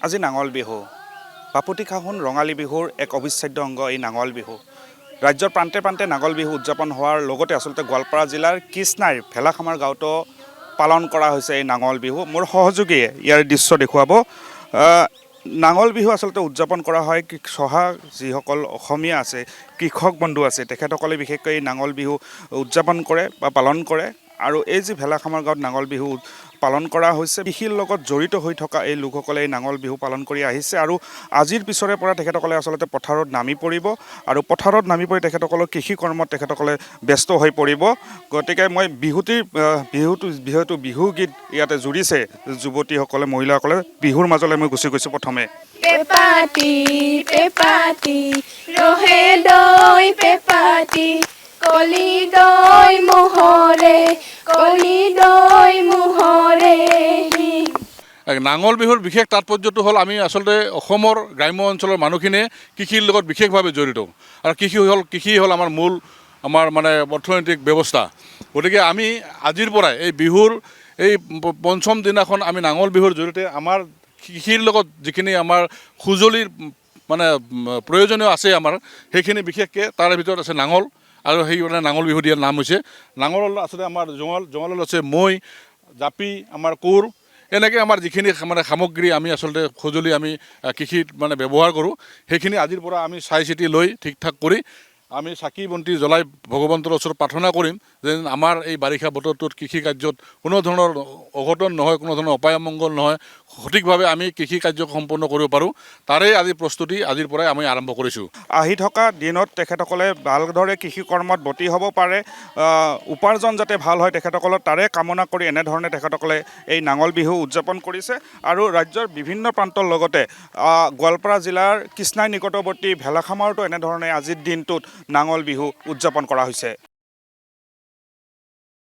আজি নাঙল বিহু বাপুতিসাহোন ৰঙালী বিহুৰ এক অবিচ্ছেদ্য অংগ এই নাঙল বিহু ৰাজ্যৰ প্ৰান্তে প্ৰান্তে নাঙল বিহু উদযাপন হোৱাৰ লগতে আচলতে গোৱালপাৰা জিলাৰ কৃষ্ণাইৰ ভেলাখামাৰ গাঁৱতো পালন কৰা হৈছে এই নাঙল বিহু মোৰ সহযোগীয়ে ইয়াৰ দৃশ্য দেখুৱাব নাঙল বিহু আচলতে উদযাপন কৰা হয় চহা যিসকল অসমীয়া আছে কৃষক বন্ধু আছে তেখেতসকলে বিশেষকৈ এই নাঙল বিহু উদযাপন কৰে বা পালন কৰে আৰু এই যি ভেলাখামাৰ গাঁৱত নাঙল বিহু পালন কৰা হৈছে কৃষিৰ লগত জড়িত হৈ থকা এই লোকসকলে এই নাঙল বিহু পালন কৰি আহিছে আৰু আজিৰ পিছৰে পৰা তেখেতসকলে আচলতে পথাৰত নামি পৰিব আৰু পথাৰত নামি পৰি তেখেতসকলৰ কৃষি কৰ্মত তেখেতসকলে ব্যস্ত হৈ পৰিব গতিকে মই বিহুটো বিহু গীত ইয়াতে জুৰিছে যুৱতীসকলে মহিলাসকলে বিহুৰ মাজলৈ মই গুচি গৈছোঁ প্ৰথমে পেপাতি পেপাতি ৰহে দৈ পেপাতি কলি দৈ মোহৰে নাঙল বিহুৰ বিশেষ তাৎপৰ্যটো হ'ল আমি আচলতে অসমৰ গ্ৰাম্য অঞ্চলৰ মানুহখিনিয়ে কৃষিৰ লগত বিশেষভাৱে জড়িত আৰু কৃষি হ'ল আমাৰ মূল আমাৰ মানে অৰ্থনৈতিক ব্যৱস্থা গতিকে আমি আজিৰ পৰাই এই বিহুৰ এই পঞ্চম দিনাখন আমি নাঙল বিহুৰ জৰিয়তে আমাৰ কৃষিৰ লগত যিখিনি আমাৰ সঁজুলিৰ মানে প্ৰয়োজনীয় আছে আমাৰ সেইখিনি বিশেষকৈ তাৰে ভিতৰত আছে নাঙল আৰু সেই মানে নাঙল বিহু দিয়াৰ নাম হৈছে নাঙল আচলতে আমাৰ জঙালত আছে মৈ জাপি আমাৰ কোৰ এনেকৈ আমাৰ যিখিনি মানে সামগ্ৰী আমি আচলতে সঁজুলি আমি কৃষিত মানে ব্যৱহাৰ কৰোঁ সেইখিনি আজিৰ পৰা আমি চাই চিতি লৈ ঠিক ঠাক কৰি আমি চাকি বন্তি জ্বলাই ভগৱন্তৰ ওচৰত প্ৰাৰ্থনা কৰিম যে আমাৰ এই বাৰিষা বতৰটোত কৃষি কাৰ্যত কোনো ধৰণৰ অঘটন নহয় কোনো ধৰণৰ অপায় অমংগল নহয় সঠিকভাৱে আমি কৃষি কাৰ্য সম্পন্ন কৰিব পাৰোঁ তাৰে আজি প্ৰস্তুতি আজিৰ পৰাই আমি আৰম্ভ কৰিছোঁ আহি থকা দিনত তেখেতসকলে ভালদৰে কৃষি কৰ্মত ব্ৰতী হ'ব পাৰে উপাৰ্জন যাতে ভাল হয় তেখেতসকলৰ তাৰে কামনা কৰি এনেধৰণে তেখেতসকলে এই নাঙল বিহু উদযাপন কৰিছে আৰু ৰাজ্যৰ বিভিন্ন প্ৰান্তৰ লগতে গোৱালপাৰা জিলাৰ কৃষ্ণাই নিকটৱৰ্তী ভেলাখামাৰতো এনেধৰণে আজিৰ দিনটোত নাঙল বিহু উদযাপন কৰা হৈছে।